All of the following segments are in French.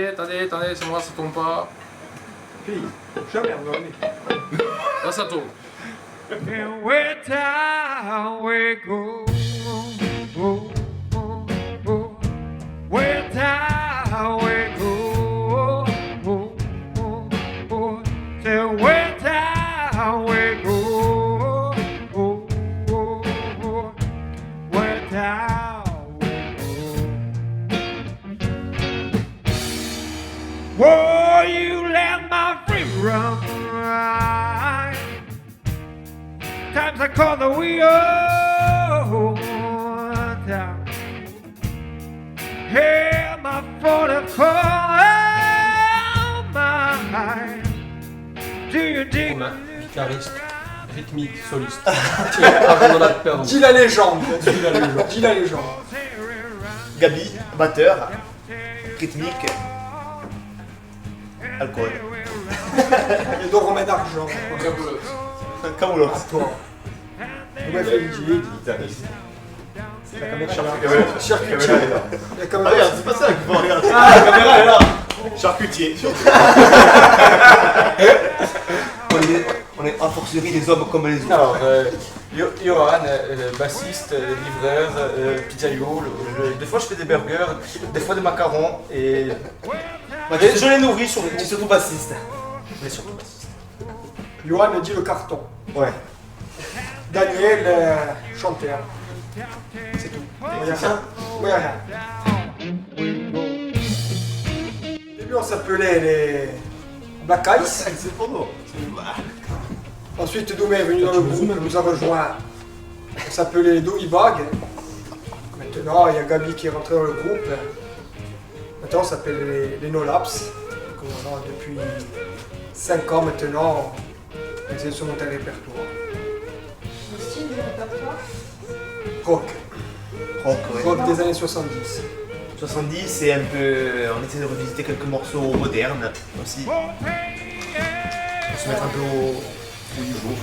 attendez, c'est moi, ça tombe pas. Fille, jamais regardé. Là, ça tombe. And where down we go, oh, oh, oh. Where down we go, oh, oh, oh. Say where down we go, oh, oh, oh. Where down we go. Whoa, you let my free run right. Times I call the wheel down. Hey, my 44, my. Do you dig? Romain, guitariste, rythmique, soliste. Avant la perdre. Dis la légende. Dis la légende. Gabi, batteur, rythmique, alcool. Et donc remède d'argent. Camoulos. Toi. Ouais, Freddy, Guitariste. la caméra est là. Caméra. Charcutier. La Ah caméra. regarde, c'est pas ça qu'il faut regarder. Ah, la caméra est là. Charcutier. On est a fortiori des hommes comme les autres. Alors, Johan, bassiste, livreur, pizzaïolo. Des fois je fais des burgers, des fois des macarons et. Je les nourris surtout. Tu es surtout bassiste. Mais surtout bassiste. Johan me dit le carton. Ouais. Daniel, chanteur. C'est tout. Il y a rien. Oui, rien. Au début, on s'appelait les Black Eyes. C'est pour nous. Ensuite, Doumé est venu dans le groupe, nous a rejoint. On s'appelait les Doggy Bag. Maintenant, il y a Gabi qui est rentré dans le groupe. Maintenant, on s'appelle les No Laps. Donc, on a depuis 5 ans maintenant, on essaie de se monter un répertoire. Le style du répertoire. Rock. Rock, ouais. Rock des années 70. 70, c'est un peu. On essaie de revisiter quelques morceaux modernes aussi. Pour se mettre un peu au du jour.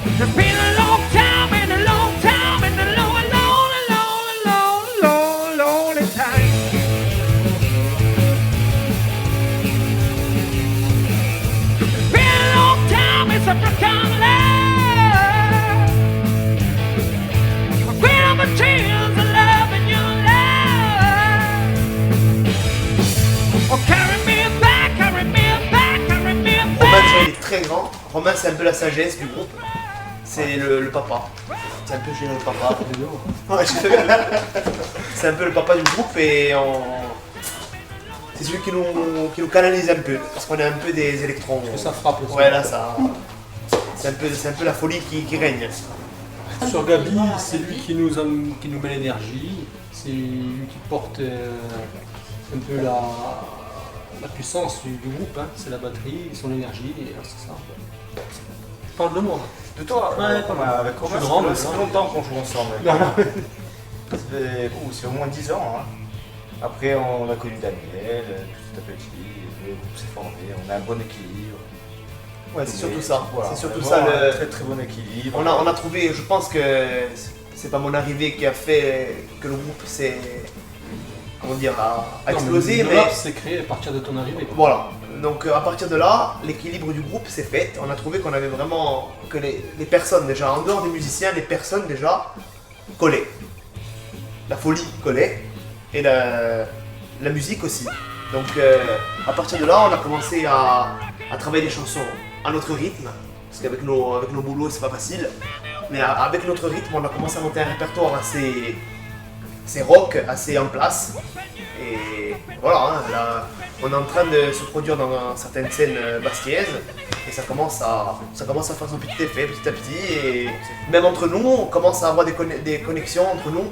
It's been a long time and a long time and a long, long, long, long, long, long time. It's been a long time, it's a broken love. A queen of my tears, a love in your love. Oh, carry me back, carry me back, carry me Romain, back. il est très grand. Romain, c'est un peu la sagesse du groupe. C'est le papa. C'est un peu chez le papa. Ouais, c'est un peu le papa du groupe et c'est celui qui nous canalise un peu. Parce qu'on est un peu des électrons. Ça frappe aussi. Ouais, là, ça. C'est un peu la folie qui règne. Sur Gabi, c'est lui qui nous met l'énergie, c'est lui qui porte un peu la puissance du groupe, hein. C'est la batterie, son énergie, et c'est ça. Je parle de moi. De toi, Ouais, pas mal. avec Romain, Je suis grand, mais ça ça. fait longtemps qu'on joue ensemble. Non, non. C'est au moins 10 ans. Hein. Après, on a connu Daniel, petit à petit, le groupe s'est formé, on a un bon équilibre. Ouais, c'est surtout ça. Voilà, C'est surtout vraiment ça. un très très bon équilibre. On a trouvé, je pense que c'est pas mon arrivée qui a fait que le groupe s'est, comment dire, a explosé, mais c'est créé à partir de ton arrivée. voilà. Donc à partir de là, l'équilibre du groupe s'est fait. On a trouvé qu'on avait vraiment, que les personnes déjà, en dehors des musiciens, les personnes déjà collaient. La folie collait et la musique aussi. Donc à partir de là, on a commencé à travailler des chansons à notre rythme. Parce qu'avec nos boulots, c'est pas facile. Mais avec notre rythme, on a commencé à monter un répertoire assez rock, assez en place. Et voilà, hein, là, on est en train de se produire dans certaines scènes bastiaises. Et ça commence à faire son petit effet petit à petit. Et même entre nous, on commence à avoir des connexions entre nous.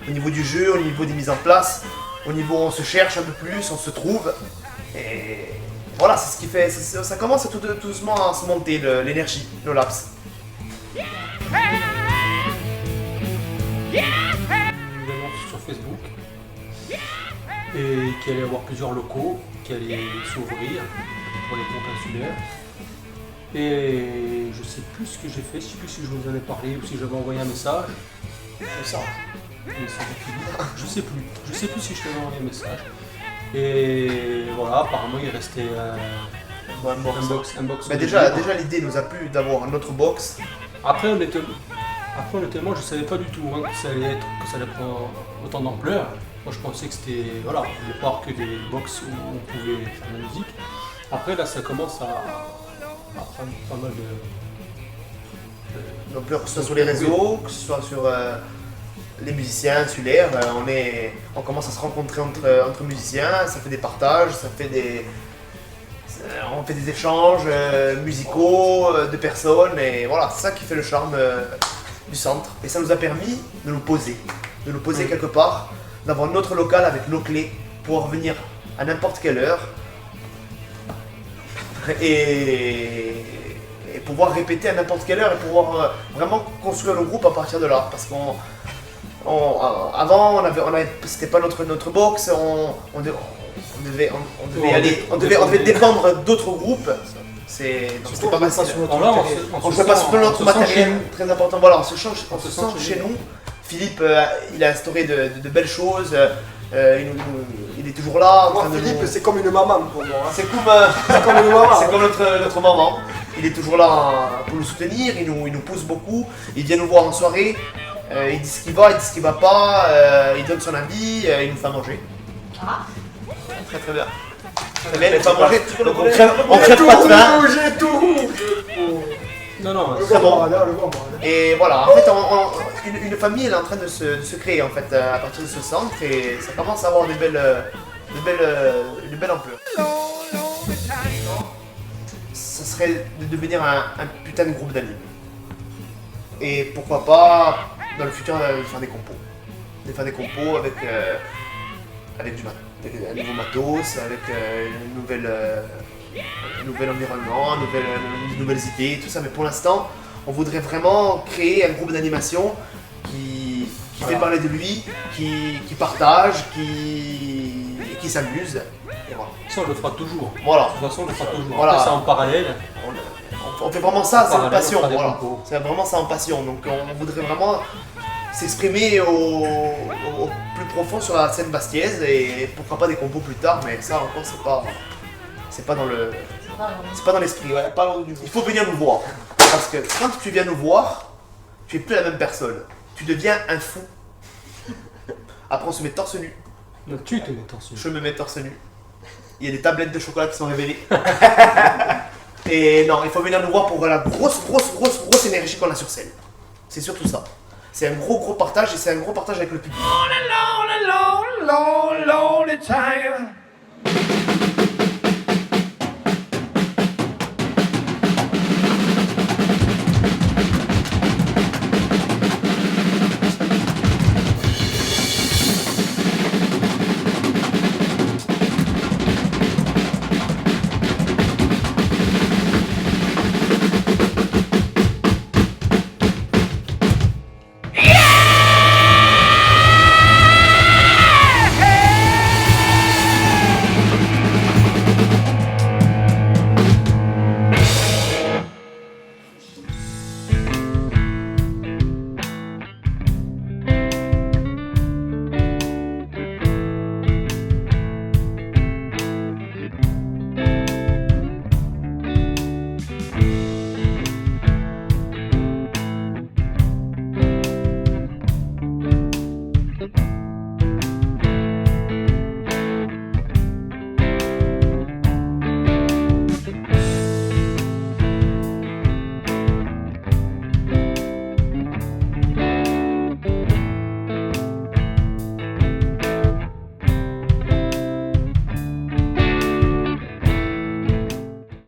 Au niveau du jeu, au niveau des mises en place. Au niveau où on se cherche un peu plus, on se trouve. Et voilà, c'est ce qui fait. Ça commence à tout doucement à se monter, l'énergie, No Laps. Yeah. Nous annonce sur Facebook et qu'il allait y avoir plusieurs locaux qui allaient s'ouvrir pour les comptes insulaires. Et je sais plus ce que j'ai fait, je sais plus si je vous en ai parlé ou si j'avais envoyé un message. C'est ça. Je sais plus si je t'avais envoyé un message. Et voilà, apparemment il restait Bon, un box. Mais déjà l'idée nous a plu d'avoir un autre box. Après honnêtement, je savais pas du tout hein, que ça allait prendre autant d'ampleur. Moi je pensais que c'était voilà, au départ que des box où on pouvait faire de la musique. Après là ça commence à prendre pas mal de Donc que ce soit sur les réseaux, que ce soit sur les musiciens insulaires, on commence à se rencontrer entre musiciens, ça fait des partages, on fait des échanges musicaux de personnes et voilà, c'est ça qui fait le charme du centre. Et ça nous a permis de nous poser quelque part, d'avoir notre local avec nos clés, pouvoir venir à n'importe quelle heure et pouvoir répéter à n'importe quelle heure et pouvoir vraiment construire le groupe à partir de là. Parce qu'avant, c'était pas notre box, on devait dépendre d'autres groupes. Donc c'était pas facile. On ne jouait pas sur notre matériel très important. Voilà, on se change chez nous. Philippe, il a instauré de belles choses. Il est toujours là. Moi, Philippe, c'est comme une maman pour moi. Hein. C'est comme une maman. C'est comme notre maman. Il est toujours là pour nous soutenir, il nous pousse beaucoup. Il vient nous voir en soirée, il dit ce qui va, il dit ce qui va pas, il donne son avis, il nous fait à manger. Ah. Très très bien. Très bien, il fait à manger. On crève pas de faim. J'ai tout. Non, Le c'est bon. le bon. Et voilà, en fait, une famille elle est en train de se créer en fait à partir de ce centre et ça commence à avoir une belle ampleur. Ça serait de devenir un putain de groupe d'amis. Et pourquoi pas, dans le futur, faire des compos. De faire des compos avec un nouveau matos, avec un nouvel environnement, de nouvelles idées, tout ça. Mais pour l'instant, on voudrait vraiment créer un groupe d'animation qui fait parler de lui, qui partage, qui s'amuse. Et voilà. ça on le fera toujours. Voilà. De toute façon on le fera toujours. Voilà. Après ça en parallèle. On fait vraiment ça, c'est une Parallèle, passion. on fera des Voilà. compos. C'est vraiment ça en passion. Donc on voudrait vraiment s'exprimer au plus profond sur la scène bastiaise et pourquoi pas des compos plus tard, mais ça encore c'est pas dans l'esprit. Ouais, pas loin du tout. Il faut venir nous voir. Parce que quand tu viens nous voir, tu es plus la même personne. Tu deviens un fou. Après on se met torse nu. Donc tu te mets torse nu. Je me mets torse nu. Il y a des tablettes de chocolat qui sont révélées. Et non, il faut venir nous voir pour la grosse énergie qu'on a sur scène. C'est surtout ça. C'est un gros partage et c'est un gros partage avec le public. Lonely, lonely, lonely, lonely time.